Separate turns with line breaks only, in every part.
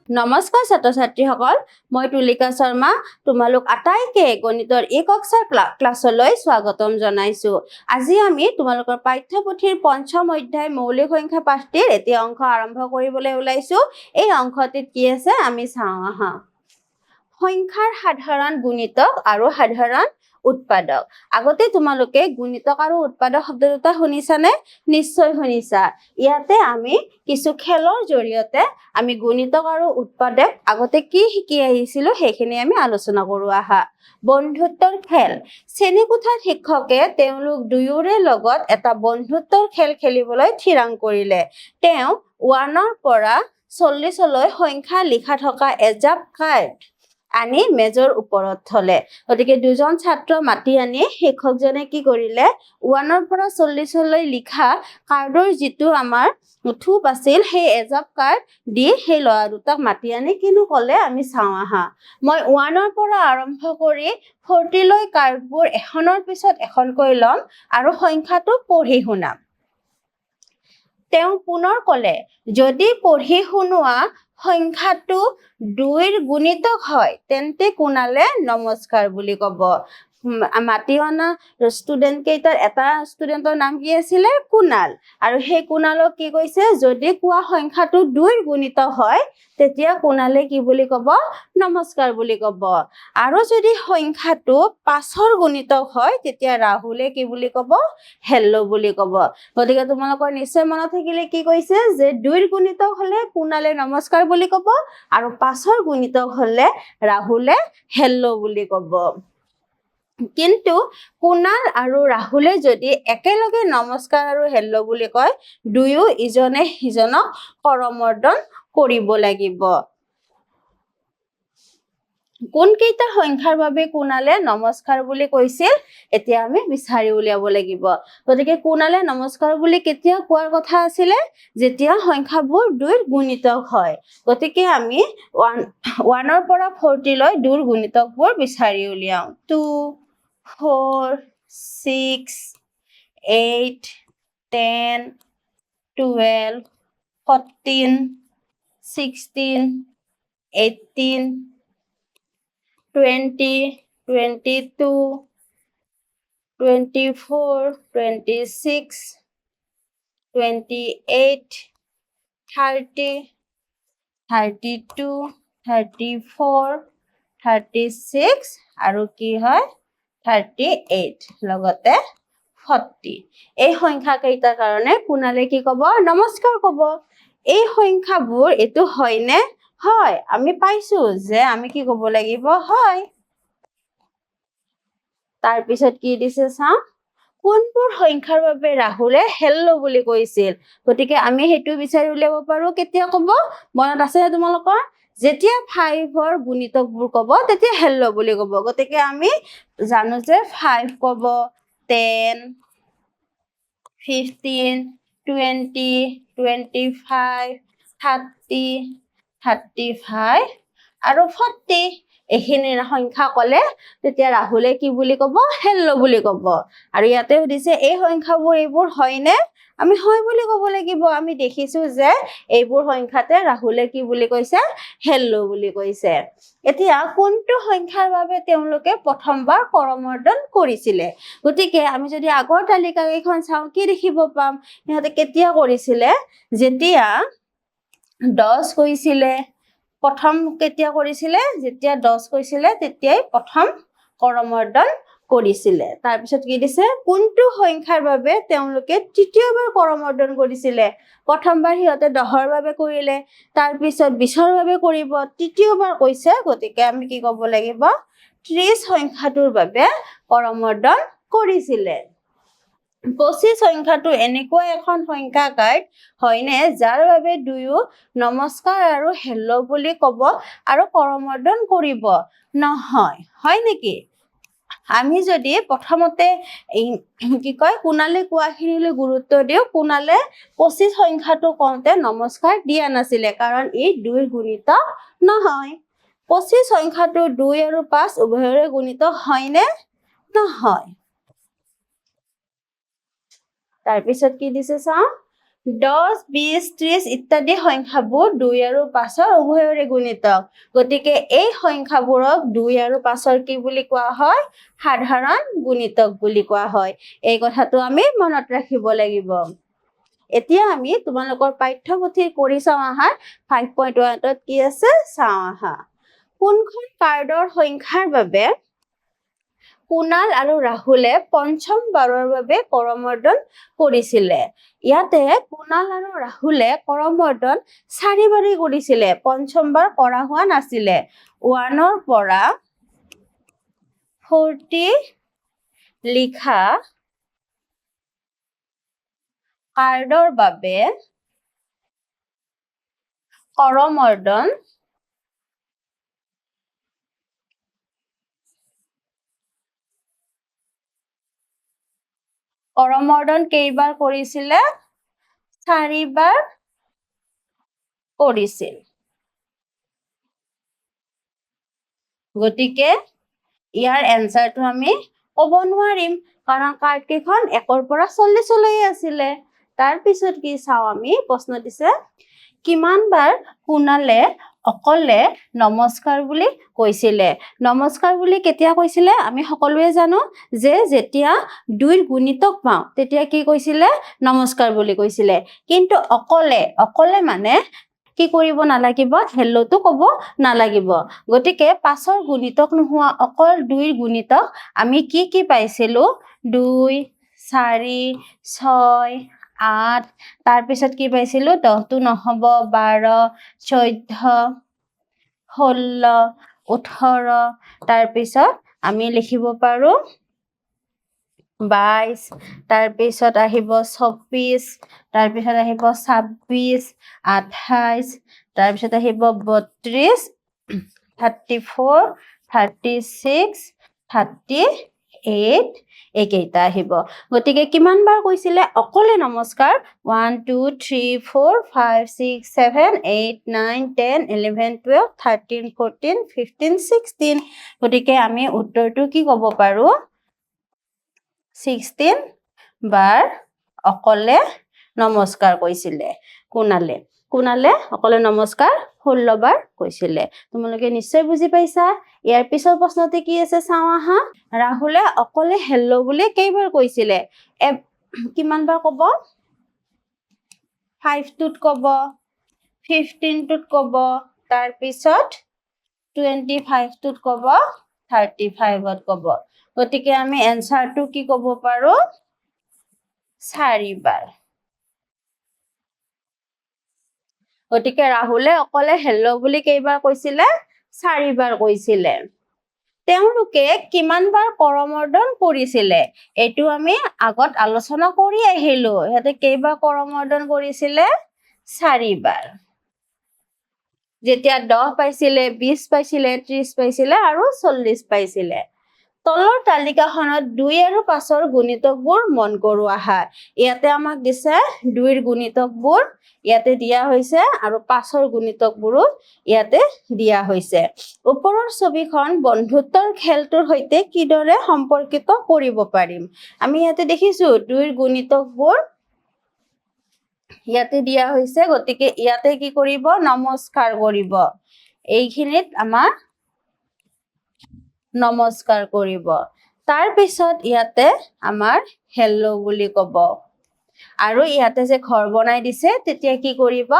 নমস্কাৰ ছাত্ৰ ছাত্ৰীসকল, মই তুলিকা শৰ্মা তোমালোক আটাইকে গণিতৰ এই কক্ষাৰ ক্লাছলৈ স্বাগতম জনাইছো। আজি আমি তোমালোকৰ পাঠ্যপুথিৰ পঞ্চম অধ্যায় মৌলিক সংখ্যা পাঠটিৰ এতিয়া অংক আৰম্ভ কৰিবলৈ ওলাইছো। এই অংকটিত কি আছে আমি চাওঁ আহা। সংখ্যাৰ সাধাৰণ গুণিতক আৰু সাধাৰণ উৎপাদক। আগতে তোমালোকে গুণিতক আৰু উৎপাদক শব্দ দুটা শুনিছানে? নিশ্চয় শুনিছা। ইয়াতে আমি কিছু খেলৰ জৰিয়তে আমি গুণিতক আৰু উৎপাদক আগতে কি শিকি আহিছিলো সেইখিনি আমি আলোচনা কৰো আহা। বন্ধুত্বৰ খেল। শ্ৰেণীকোঠাত শিক্ষকে তেওঁলোক দুয়োৰে লগত এটা বন্ধুত্বৰ খেল খেলিবলৈ থিৰাং কৰিলে। তেওঁ 1ৰ পৰা 40লৈ সংখ্যা লিখা থকা এজাপ কাৰ্ড আনি মেজৰ ওপৰত থলে। গতিকে দুজন ছাত্ৰ মাতি আনি শিক্ষকজনে কি কৰিলে 1ৰ পৰা 40লৈ লিখা কাৰ্ডৰ যিটো আমাৰ থোপ আছিল সেই এজাপ কাৰ্ড দি সেই ল'ৰা দুটাক মাতি আনি কিনো ক'লে আমি চাওঁ আহা। মই 1ৰ পৰা আৰম্ভ কৰি 40লৈ কাৰ্ডবোৰ এখনৰ পিছত এখনকৈ ল'ম আৰু সংখ্যাটো পঢ়ি শুনাম। তেওঁ পুনৰ ক'লে যদি পঢ়ি শুনোৱা সংখ্যাটো 2ৰ গুণিতক হয় তেন্তে কোনালে নমস্কাৰ বুলি ক'ব। মাতি অনা ষ্টুডেণ্ট কেইটাৰ এটা ষ্টুডেণ্টৰ নাম কি আছিলে? কুনাল। আৰু সেই কুনালক কি কৈছে যদি কোৱা সংখ্যাটো 2ৰ গুণিতক হয় তেতিয়া কুনালে কি বুলি ক'ব? নমস্কাৰ বুলি ক'ব। আৰু যদি সংখ্যাটো 5ৰ গুণিতক হয় তেতিয়া ৰাহুলে কি বুলি ক'ব? হেল্ল বুলি ক'ব। গতিকে তোমালোকৰ নিশ্চয় মনত থাকিলে কি কৈছে যে 2ৰ গুণিতক হলে কুনালে নমস্কাৰ বুলি ক'ব আৰু 5ৰ গুণিতক হলে ৰাহুলে হেল্ল বুলি ক'ব। কিন্তু কুনাল আৰু ৰাহুলে যদি একেলগে নমস্কাৰ আৰু হেল্ল বুলি কয় দুয়ো ইজনে সিজনক কৰমৰ্দন কৰিব লাগিব। কোন কেইটা সংখ্যাৰ বাবে কুনালে নমস্কাৰ বুলি কৈছিল এতিয়া আমি বিচাৰি উলিয়াব লাগিব। গতিকে কুনালে নমস্কাৰ বুলি কেতিয়া কোৱাৰ কথা আছিলে? যেতিয়া সংখ্যাবোৰ 2ৰ গুণিতক হয়। গতিকে আমি 1ৰ পৰা 40লৈ 2ৰ গুণিতকবোৰ বিচাৰি উলিয়াও। 2, 4, 6, 8, 10, 12, 14, 16, 18, 20, 22, 24, 26, 28, 30, 32, 34, 36 আৰু কি হয় 38 লগতে 40। এই সংখ্যা কেইটাৰ কাৰণে কুনালে কি ক'ব? নমস্কাৰ ক'ব। এই সংখ্যাবোৰ এইটো হয়নে? হয়। আমি পাইছো যে আমি কি ক'ব লাগিব? হয়। তাৰপিছত কি দিছে চাওঁ। কোনবোৰ সংখ্যাৰ বাবে ৰাহুলে হেল্ল বুলি কৈছিল? গতিকে আমি সেইটো বিচাৰি উলিয়াব পাৰো কেতিয়া ক'ব? মনত আছে তোমালোকৰ? যেতিয়া 5ৰ গুণিতকবোৰ ক'ব তেতিয়া হেল্ল বুলি ক'ব। গতিকে আমি জানো যে 5 ক'ব, 10, 15, 20, 25, 30, 35 আৰু 40 এইখিনি সংখ্যা ক'লে তেতিয়া ৰাহুলে কি বুলি ক'ব? হেল্ল বুলি ক'ব। আৰু ইয়াতে সুধিছে এই সংখ্যাবোৰ এইবোৰ হয়নে? আমি হয় বুলি ক'ব লাগিব। আমি দেখিছো যে এইবোৰ সংখ্যাতে ৰাহুলে কি বুলি কৈছে? হেল্ল বুলি কৈছে। এতিয়া কোনটো সংখ্যাৰ বাবে তেওঁলোকে প্ৰথমবাৰ কৰমৰ্দন কৰিছিলে? গতিকে আমি যদি আগৰ তালিকা কেইখন চাওঁ কি দেখিব পাম? সিহঁতে কেতিয়া কৰিছিলে? যেতিয়া 10 কৈছিলে। প্ৰথম কেতিয়া কৰিছিলে? যেতিয়া 10 কৈছিলে তেতিয়াই প্ৰথম কৰমৰ্দন কৰিছিলে। তাৰপিছত কি দিছে? কোনটো সংখ্যাৰ বাবে তেওঁলোকে তৃতীয়বাৰ কৰমৰ্দন কৰিছিলে? প্ৰথমবাৰ সিহঁতে 10ৰ বাবে কৰিলে, তাৰপিছত 20ৰ বাবে কৰিব, তৃতীয়বাৰ কৈছে। গতিকে আমি কি ক'ব লাগিব? 30 সংখ্যাটোৰ বাবে কৰমৰ্দন কৰিছিলে। 25 সংখ্যাটো এনেকুৱা এখন সংখ্যা কাৰ্ড হয়নে যাৰ বাবে দুয়ো নমস্কাৰ আৰু হেল্ল বুলি ক'ব আৰু কৰমৰ্দন কৰিব? নহয়। হয় নেকি? আমি যদি প্ৰথমতে কি কয় কুনালে কোৱাখিনিলৈ গুৰুত্ব দিওঁ, কুনালে 25 সংখ্যাটো কওঁতে নমস্কাৰ দিয়া নাছিলে কাৰণ ই 2ৰ গুণিতক নহয়। 25 সংখ্যাটো 2 আৰু 5 উভয়ৰে গুণিতক হয়নে? নহয়। তাৰপিছত কি দিছে চাওঁ। 10, 20, 30 ইত্যাদি সংখ্যাবোৰ 2 আৰু 5ৰ উভয়ৰে গুণিতক। গতিকে এই সংখ্যাবোৰক 2 আৰু 5ৰ কি বুলি কোৱা হয়? সাধাৰণ গুণিতক বুলি কোৱা হয়। এই কথাটো আমি মনত ৰাখিব লাগিব। এতিয়া আমি তোমালোকৰ পাঠ্যপুথিৰ কৰি চাওঁ আহা 5.1ত কি আছে চাওঁ আহা। কোনখন কাৰ্ডৰ সংখ্যাৰ বাবে কুণাল আৰু ৰাহুলে পঞ্চম বাৰৰ বাবে কৰমৰ্দন কৰিছিলে? ইয়াতে কুণাল আৰু ৰাহুলে কৰমৰ্দন 4 বাৰেই কৰিছিলে, পঞ্চমবাৰ কৰা হোৱা নাছিলে। 1ৰ পৰা 40 লিখা কাৰ্ডৰ বাবে কৰমৰ্দন কেইবাৰ কৰিছিলে? 4 বাৰ কৰিছিল। গতিকে ইয়াৰ এনসাৰটো আমি ক'ব নোৱাৰিম, কাৰণ কাৰ্ড কেইখন 1ৰ পৰা 40 লৈ আছিলে। তাৰ পিছত কি চাওঁ আমি, প্ৰশ্ন দিছে কিমান বাৰ কুণালে অকলে নমস্কাৰ বুলি কৈছিলে? নমস্কাৰ বুলি কেতিয়া কৈছিলে? আমি সকলোৱে জানো যে যেতিয়া 2ৰ গুণিতক পাওঁ তেতিয়া কি কৈছিলে? নমস্কাৰ বুলি কৈছিলে। কিন্তু অকলে মানে কি কৰিব নালাগিব? হেল্লটো ক'ব নালাগিব। গতিকে 5ৰ গুণিতক নোহোৱা অকল 2ৰ গুণিতক আমি কি পাইছিলো? 2, 4, 6, 8, তাৰপিছত কি পাইছিলো? 10টো নহ'ব, 12, 14, 16, 18, তাৰপিছত আমি লিখিব পাৰো 22, তাৰপিছত আহিব 24, তাৰপিছত আহিব 26, 28, তাৰপিছত আহিব 32, 34, 36, 38, এইকেইটা আহিব। গতিকে কিমান বাৰ কৈছিলে অকলে নমস্কাৰ? 1, 2, 3, 4, 5, 6, 7, 8, 9, 10, 11, 12, 13, 14, 15, 16। গতিকে আমি উত্তৰটো কি ক'ব পাৰো? 16 বাৰ অকলে নমস্কাৰ কৈছিলে কুণালে অকলে নমস্কাৰ 16 বাৰ কৈছিলে। তোমালোকে নিশ্চয় বুজি পাইছা। ইয়াৰ পিছৰ প্ৰশ্নতে কি আছে চাওঁ আহা। ৰাহুলে অকলে হেল্ল বুলি কেইবাৰ কৈছিলে? কিমান বাৰ ক'ব? 5টোত ক'ব, 15টোত ক'ব, তাৰপিছত 25টোত ক'ব, 35ত ক'ব। গতিকে আমি এনসাৰটো কি ক'ব পাৰো? 4 বাৰ। গতিকে ৰাহুলে অকলে হেল্ল বুলি কেইবাৰ কৈছিলে? 4 বাৰ কৈছিলে। তেওঁলোকে কিমান বাৰ কৰমৰ্দন কৰিছিলে? এইটো আমি আগত আলোচনা কৰি আহিলো। সিহঁতে কেইবাৰ কৰমৰ্দন কৰিছিলে? 4 বাৰ। যেতিয়া 10 পাইছিলে, 20 পাইছিলে, 30 পাইছিলে আৰু 40 পাইছিলে। তলৰ তালিকাখনত 2 আৰু 5ৰ গুণিতকবোৰ মন কৰো আহা। ইয়াতে আমাক দিছে 2ৰ গুণিতকবোৰ ইয়াতে দিয়া হৈছে আৰু 5ৰ গুণিতকবোৰো ইয়াতে দিয়া হৈছে। ওপৰৰ ছবিখন বন্ধুত্বৰ খেলটোৰ সৈতে কিদৰে সম্পৰ্কিত কৰিব পাৰিম? আমি ইয়াতে দেখিছো 2ৰ গুণিতকবোৰ ইয়াতে দিয়া হৈছে, গতিকে ইয়াতে কি কৰিব? নমস্কাৰ কৰিব। এইখিনিত আমাৰ নমস্কাৰ কৰিব। তাৰ পিছত ইয়াতে আমাৰ হেল্ল বুলি ক'ব। আৰু ইয়াতে যে ঘৰ বনাই দিছে তেতিয়া কি কৰিব?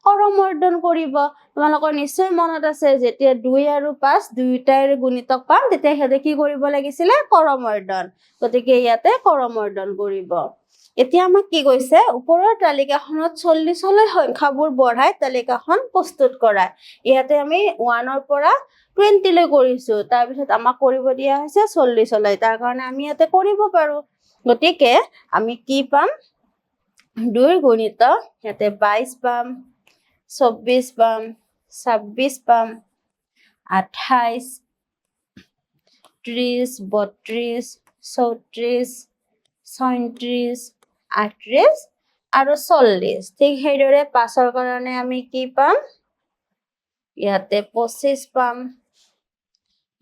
কৰমৰ্দন কৰিব। তোমালোকৰ নিশ্চয় মনত আছে যেতিয়া 2 আৰু 5 দুয়োটাৰে গুণিতক পাম তেতিয়া সিহঁতে কি কৰিব লাগিছিলে? কৰমৰ্দন। গতিকে ইয়াতে কৰমৰ্দন কৰিব। এতিয়া আমাক কি কৈছে? ওপৰৰ তালিকাখনত 40লৈ সংখ্যাবোৰ বঢ়াই তালিকাখন প্ৰস্তুত কৰা। ইয়াতে আমি 1ৰ পৰা 20 লৈ কৰিছো, তাৰপিছত আমাক কৰিব দিয়া হৈছে 40লৈ। তাৰ কাৰণে আমি ইয়াতে কৰিব পাৰো। গতিকে আমি কি পাম? 2ৰ গুণিতক ইয়াতে 22 পাম, 24 পাম, 26 পাম, 28, 30, 32, 34, 36, 38 আৰু 40। ঠিক সেইদৰে 5ৰ কাৰণে আমি কি পাম? ইয়াতে 25 পাম,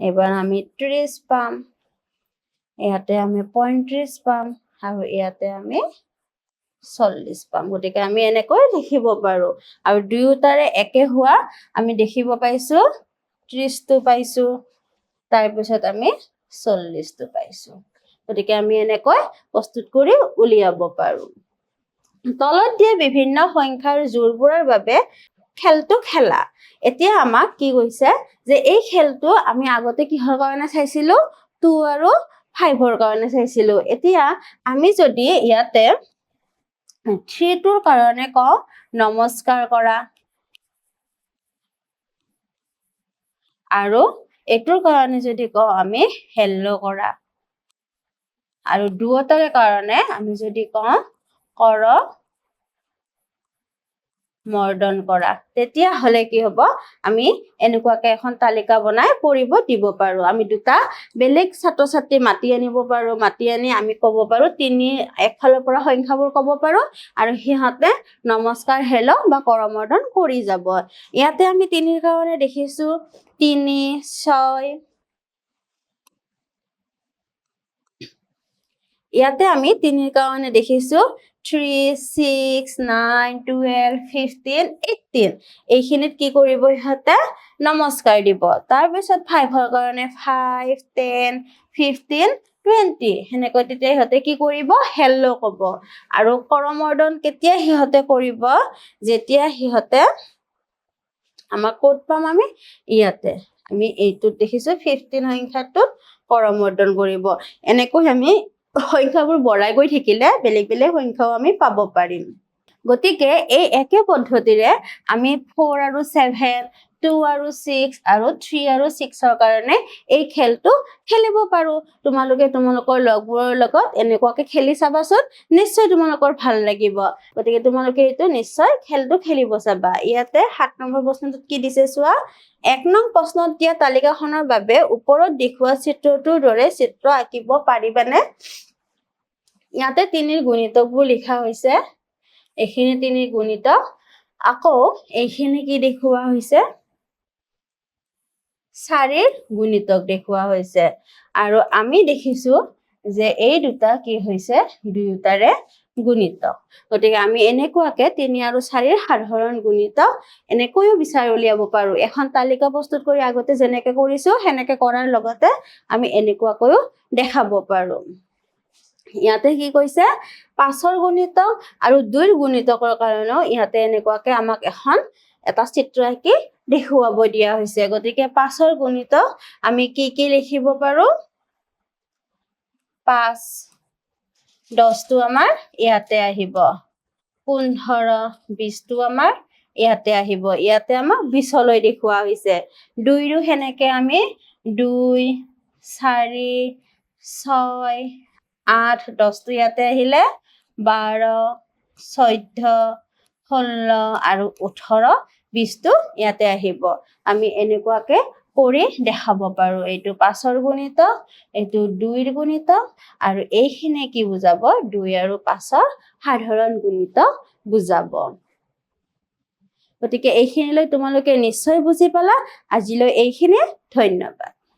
এবাৰ আমি 30 পাম, ইয়াতে আমি 35 পাম আৰু ইয়াতে আমি 40 পাম গতিকে আমি এনেকৈ লিখিব পাৰো আৰু দুয়োটাৰে একে হোৱা আমি দেখিব পাইছো 30 টো পাইছো তাৰ পিছত আমি 40 টো পাইছো গতিকে আমি এনেকৈ প্ৰস্তুত কৰি উলিয়াব পাৰো তলত দিয়া বিভিন্ন সংখ্যাৰ জোৰবোৰৰ বাবে খেলটো খেলা এতিয়া আমাক কি কৈছে যে এই খেলটো আমি আগতে কিহৰ কাৰণে চাইছিলো 2 আৰু 5ৰ কাৰণে চাইছিলো এতিয়া আমি যদি ইয়াতে 3 টোৰ কাৰণে কওঁ নমস্কাৰ কৰা আৰু এটোৰ কাৰণে যদি কওঁ আমি হেল্লো কৰা আৰু দুয়োটাৰে কাৰণে আমি যদি কওঁ কৰ মৰ্দন কৰা তেতিয়া হলে কি হ'ব আমি এনেকুৱাকে এখন তালিকা বনাই কৰিব দিব পাৰো আমি দুটা বেলেগ ছাত্ৰ ছাত্ৰী মাতি আনিব পাৰো মাতি আনি আমি ক'ব পাৰো তিনি একফালৰ পৰা সংখ্যাবোৰ ক'ব পাৰো আৰু সিহঁতে নমস্কাৰ হেল্লো বা কৰমৰ্দন কৰি যাব ইয়াতে আমি 3ৰ কাৰণে দেখিছো 3 6 ইয়াতে আমি 3ৰ কাৰণে দেখিছো 3 6 9 12 15 18 এইখিনিত কি কৰিব ইহঁতে নমস্কাৰ দিব তাৰ পিছত 5ৰ কাৰণে 5 10 15 20 হেনেকৈ তেতিয়া ইহঁতে কি কৰিব হেল্লো ক'ব আৰু কৰমৰ্দন কেতিয়া সিহঁতে কৰিব যেতিয়া সিহঁতে আমাক ক'ত পাম আমি ইয়াতে আমি এইটোত দেখিছো 15 সংখ্যাটোত কৰমৰ্দন কৰিব এনেকৈ আমি সংখ্যাবোৰ বঢ়াই গৈ থাকিলে বেলেগ বেলেগ সংখ্যাও আমি পাব পাৰিম গতিকে এই একে পদ্ধতিৰে আমি 4 আৰু 7 2 আৰু 6 আৰু 3 আৰু 6ৰ কাৰণে এই খেলটো খেলিব পাৰো তোমালোকে তোমালোকৰ লগবোৰৰ লগত এনেকুৱাকে খেলি চাবাচোন নিশ্চয় তোমালোকৰ ভাল লাগিব গতিকে তোমালোকে এইটো নিশ্চয় খেলটো খেলিব চাবা ইয়াতে 7 নম্বৰ প্ৰশ্নটোত কি দিছে চোৱা 1 নং প্ৰশ্নত দিয়া তালিকাখনৰ বাবে ওপৰত দেখুওৱা চিত্ৰটোৰ দৰে চিত্ৰ আঁকিব পাৰিবানে ইয়াতে 3ৰ গুণিতকবোৰ লিখা হৈছে এইখিনি 3ৰ গুণিতক আকৌ এইখিনি কি দেখুওৱা হৈছে 4ৰ গুণিতক দেখুওৱা হৈছে আৰু আমি দেখিছো যে এই দুটা কি হৈছে দুয়োটাৰে গুণিতক গতিকে আমি এনেকুৱাকে 3 আৰু 4ৰ সাধাৰণ গুণিতক এনেকৈও বিচাৰি উলিয়াব পাৰো এখন তালিকা প্ৰস্তুত কৰি আগতে যেনেকৈ কৰিছো হেনেকৈ কৰাৰ লগতে আমি এনেকুৱাকৈও দেখাব পাৰো ইয়াতে কি কৈছে 5ৰ গুণিতক আৰু 2ৰ গুণিতকৰ কাৰণেও ইয়াতে এনেকুৱাকে আমাক এখন এটা চিত্ৰ আঁকি দেখুৱাব দিয়া হৈছে গতিকে 5ৰ গুণিতক আমি কি লিখিব পাৰো 5 10 টো আমাৰ ইয়াতে আহিব 15 20 টো আমাৰ ইয়াতে আহিব ইয়াতে আমাক 20 লৈ দেখুওৱা হৈছে 2ৰো হেনেকে আমি 2 4 6 8 10 টো ইয়াতে আহিলে 12 14 16 আৰু 18 20 টো ইয়াতে আহিব আমি এনেকুৱাকে কৰি দেখাব পাৰো এইটো 5ৰ গুণিতক এইটো 2ৰ গুণিতক আৰু এইখিনি কি বুজাব 2 আৰু 5ৰ সাধাৰণ গুণিতক বুজাব গতিকে এইখিনিলৈ তোমালোকে নিশ্চয় বুজি পালা আজিলৈ এইখিনি ধন্যবাদ